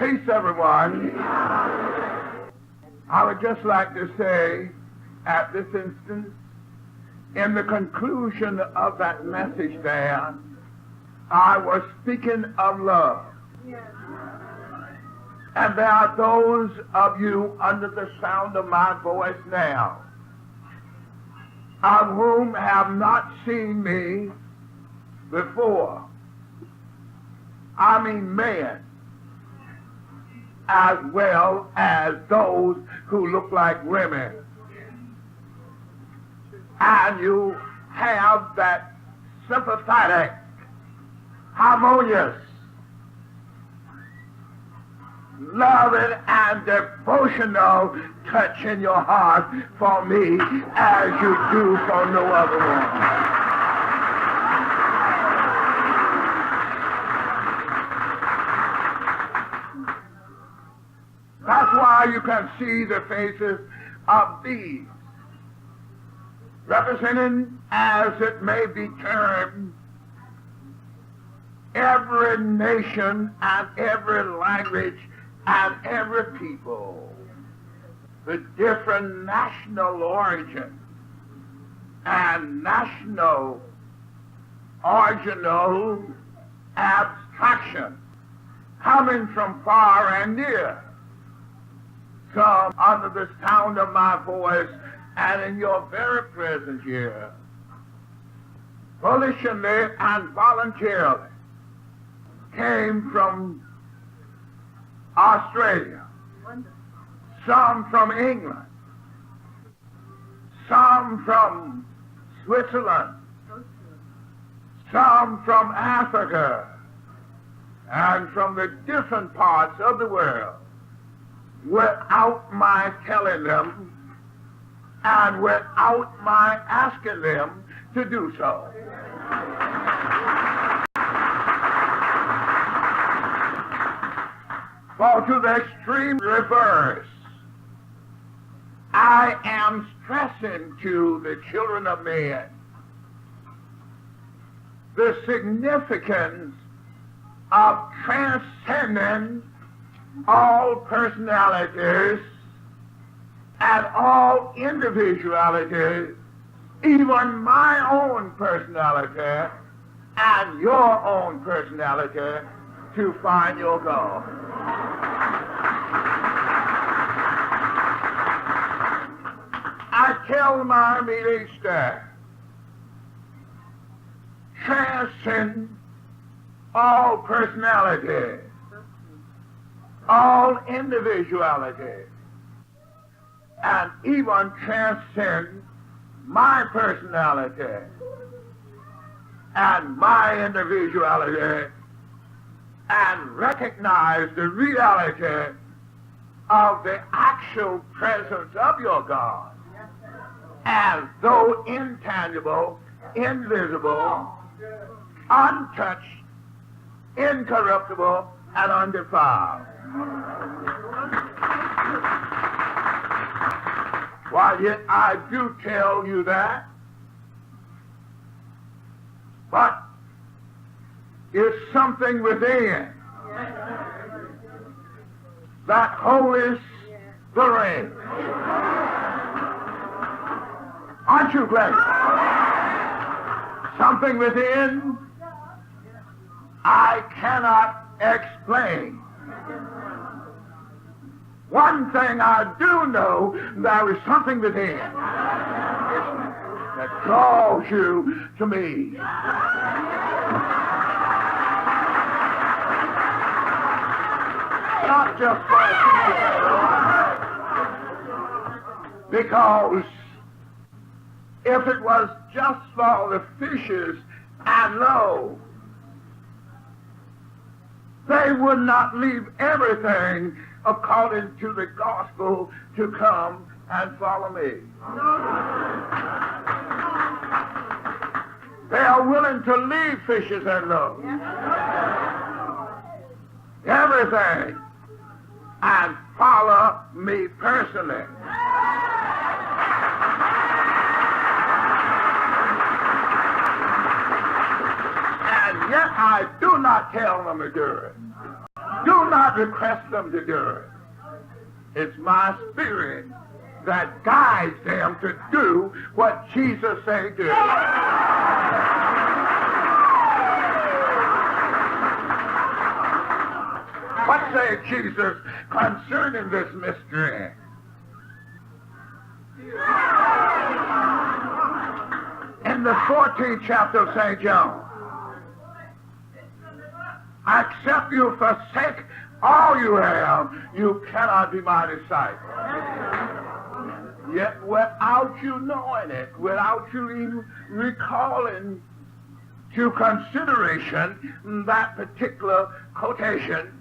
Peace, everyone. I would just like to say at this instance, in the conclusion of that message there, I was speaking of love. Yes. And there are those of you under the sound of my voice now, of whom have not seen me before. I mean men, as well as those who look like women. And you have that sympathetic, harmonious, loving and devotional touch in your heart for me as you do for no other one. That's why you can see the faces of these, representing, as it may be termed, every nation and every language and every people, the different national origin and national original abstraction, coming from far and near, some under the sound of my voice and in your very presence here, volitionally and voluntarily, came from Australia, some from England, some from Switzerland, some from Africa, and from the different parts of the world, without my telling them and without my asking them to do so. For to the extreme reverse, I am stressing to the children of men the significance of transcending all personalities and all individualities, even my own personality and your own personality, to find your God. I tell my meeting staff, transcend all personality, all individuality, and even transcend my personality and my individuality, and recognize the reality of the actual presence of your God as though intangible, invisible, untouched, incorruptible, and undefiled. Why, yet I do tell you that, but it's something within that holds the ring. Aren't you glad? Something within I cannot explain. One thing I do know, there is something within that draws you to me. Not just for a few, because if it was just for the fishes and loaves, they would not leave everything according to the gospel to come and follow me. They are willing to leave fishes and loaves, everything, and follow me personally. And yet I do not tell them to do it. do not request them to do it. It's my spirit that guides them to do what Jesus said do. What said Jesus concerning this mystery? In the 14th chapter of St. John, except you forsake all you have, you cannot be my disciple. Yet without you knowing it, without you even recalling to consideration that particular quotation,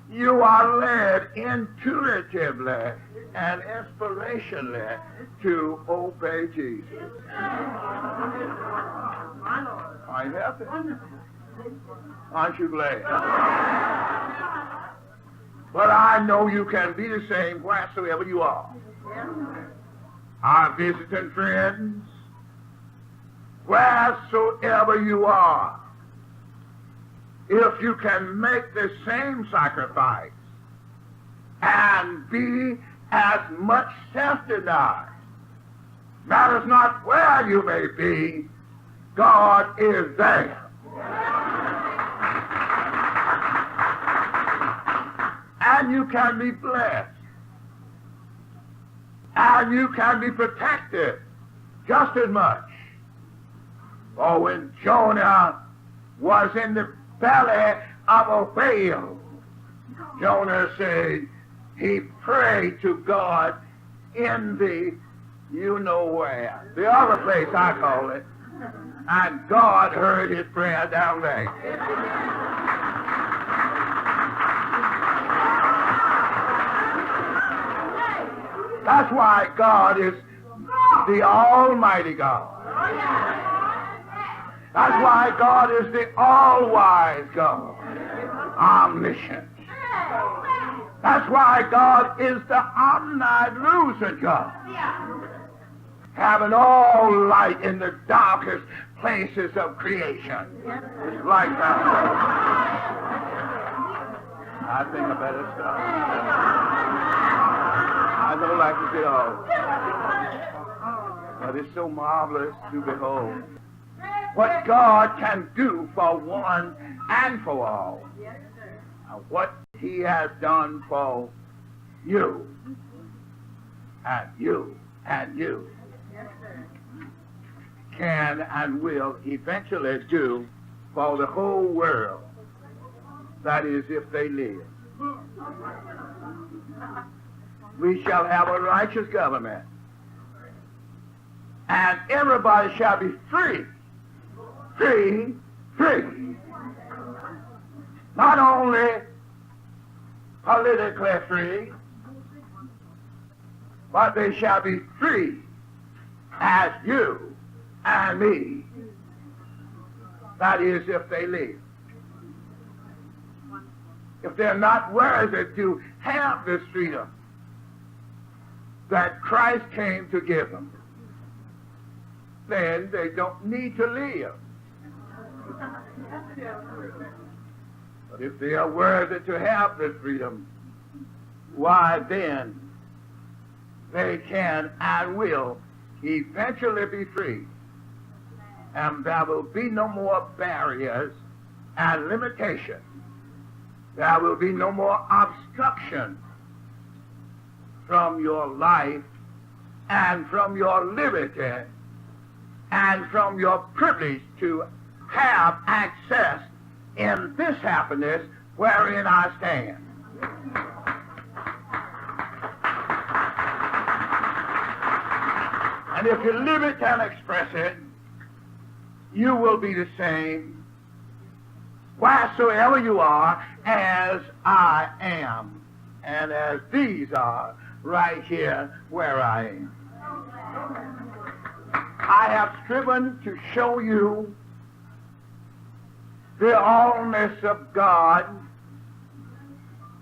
you are led intuitively and inspirationally to obey Jesus. Are you happy? Aren't you glad? But I know you can be the same wheresoever you are. Our visiting friends, wheresoever you are, if you can make the same sacrifice and be as much self-denied, matters not where you may be, God is there. And you can be blessed. And you can be protected just as much. For when Jonah was in the belly of a whale, Jonah said he prayed to God in the you-know-where, the other place I call it, and God heard his prayer down there. That's why God is the Almighty God. That's why God is the all-wise God, omniscient. That's why God is the omnilusent God, having all light in the darkest places of creation. It's like that. I think I better stop. I don't like to get off, but it's so marvelous to behold what God can do for one and for all. What he has done for you and you and you can and will eventually do for the whole world. That is, if they live. We shall have a righteous government, and everybody shall be free. Free, free. Not only politically free, but they shall be free as you and me. That is, if they live. If they're not worthy to have this freedom that Christ came to give them, then they don't need to live. But if they are worthy to have this freedom, why then they can and will eventually be free. And there will be no more barriers and limitations. There will be no more obstruction from your life and from your liberty and from your privilege to have access in this happiness wherein I stand. And if you live it and express it, you will be the same wheresoever you are as I am, and as these are right here where I am. I have striven to show you the allness of God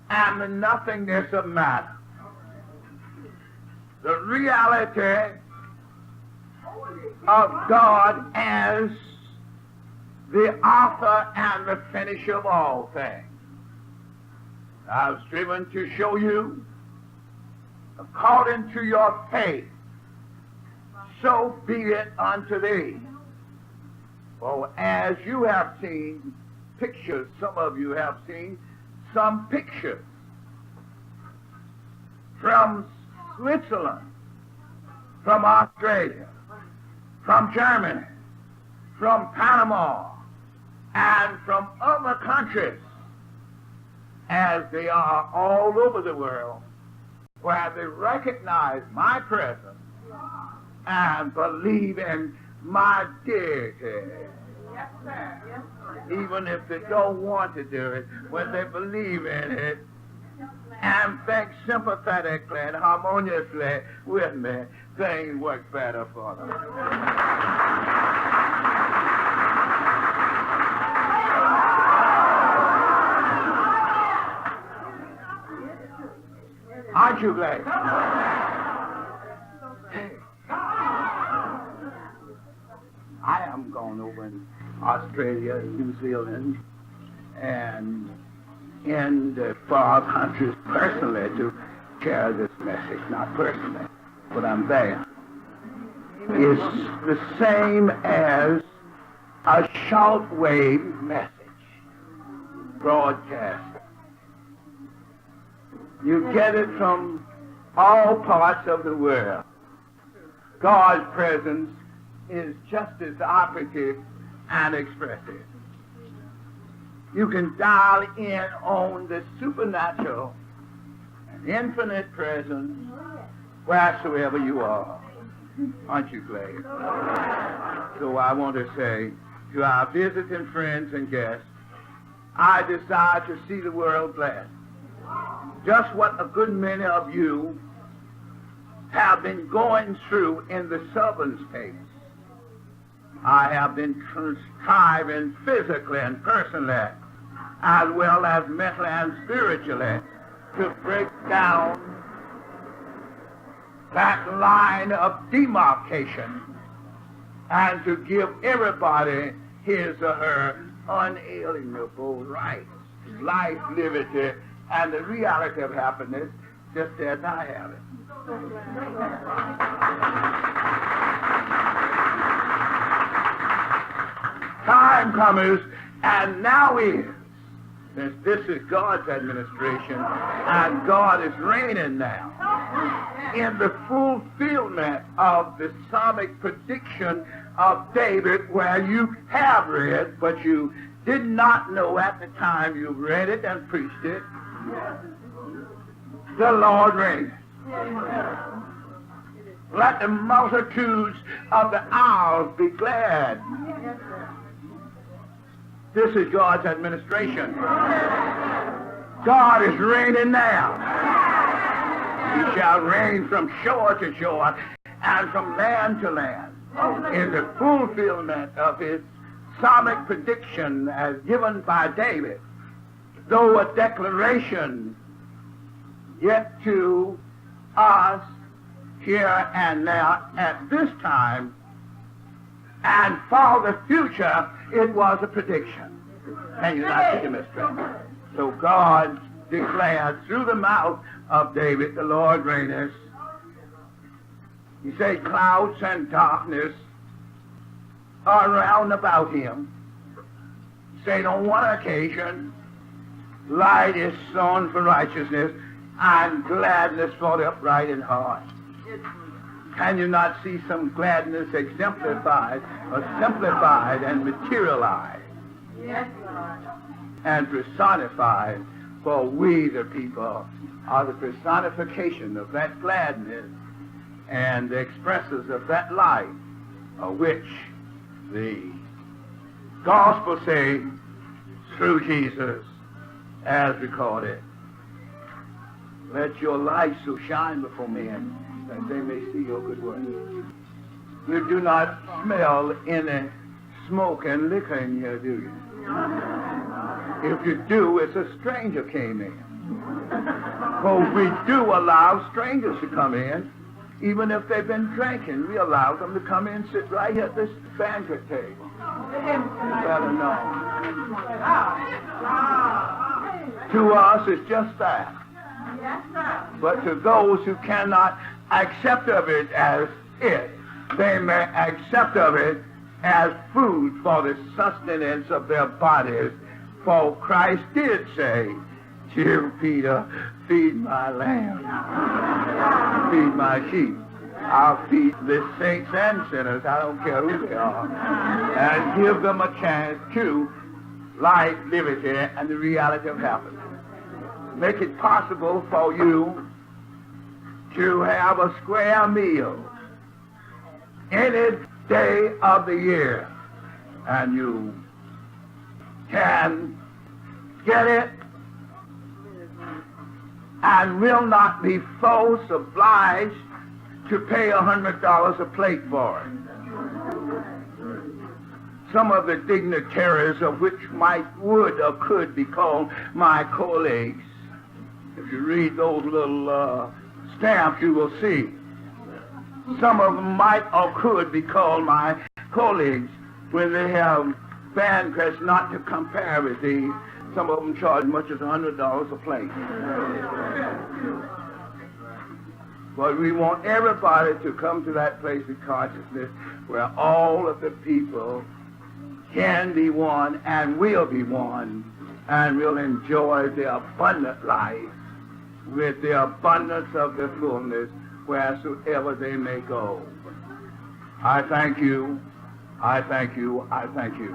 and the nothingness of matter. The reality of God as the author and the finisher of all things. I've striven to show you, according to your faith, so be it unto thee. For as you have seen pictures, some of you have seen some pictures from Switzerland, from Australia, from Germany, from Panama, and from other countries, as they are all over the world, where they recognize my presence and believe in my deity. Yes, sir. Yes, sir. Even if they don't want to do it, when they believe in it and think sympathetically and harmoniously with me, things work better for them. Aren't you glad? I am going over in Australia, New Zealand, and in the far countries personally to share this message. Not personally, but I'm there. It's the same as a shortwave message broadcast. You get it from all parts of the world. God's presence is just as operative and expressive. You can dial in on the supernatural and infinite presence wheresoever you are. Aren't you glad? So I want to say to our visiting friends and guests, I desire to see the world blessed. Just what a good many of you have been going through in the southern states. I have been striving physically and personally, as well as mentally and spiritually, to break down that line of demarcation and to give everybody his or her unalienable rights, life, liberty, and the reality of happiness, just as I have it. Time comes, and now is, since this is God's administration, and God is reigning now, in the fulfillment of the psalmic prediction of David, where you have read, but you did not know at the time you read it and preached it, the Lord reigneth. Let the multitudes of the isles be glad. This is God's administration. God is reigning now. He shall reign from shore to shore and from land to land in the fulfillment of his psalmic prediction as given by David, though a declaration yet to us here and now at this time, and for the future it was a prediction. Can you not see the mystery? So God declared through the mouth of David, the Lord reigneth. He said clouds and darkness are round about him. He said on one occasion, light is sown for righteousness and gladness for the upright in heart. Can you not see some gladness exemplified or simplified and materialized? Yes, Lord. And personified, for we the people are the personification of that gladness and the expressors of that light, of which the gospel say through Jesus as recorded. Let your light so shine before men that they may see your good works. You do not smell any smoke and liquor in here, do you? If you do, it's a stranger came in. For we do allow strangers to come in Even if they've been drinking, we allow them to come in and sit right here at this banquet table. You better know. To us, it's just that. But to those who cannot accept of it as it, they may accept of it as food for the sustenance of their bodies. For Christ did say, "Cheer, Peter, feed my lamb, feed my sheep. I'll feed the saints and sinners, I don't care who they are, and give them a chance to life, liberty, and the reality of happiness." Make it possible for you to have a square meal any day of the year, and you can get it and will not be forced, obliged to pay $100 a plate for it. Some of the dignitaries of which would or could be called my colleagues, if you read those little stamps, you will see. Some of them might or could be called my colleagues when they have banquets not to compare with these. Some of them charge as much as $100 a plate. But we want everybody to come to that place of consciousness where all of the people can be one and will be one and will enjoy the abundant life with the abundance of the fullness wheresoever they may go. I thank you. I thank you. I thank you.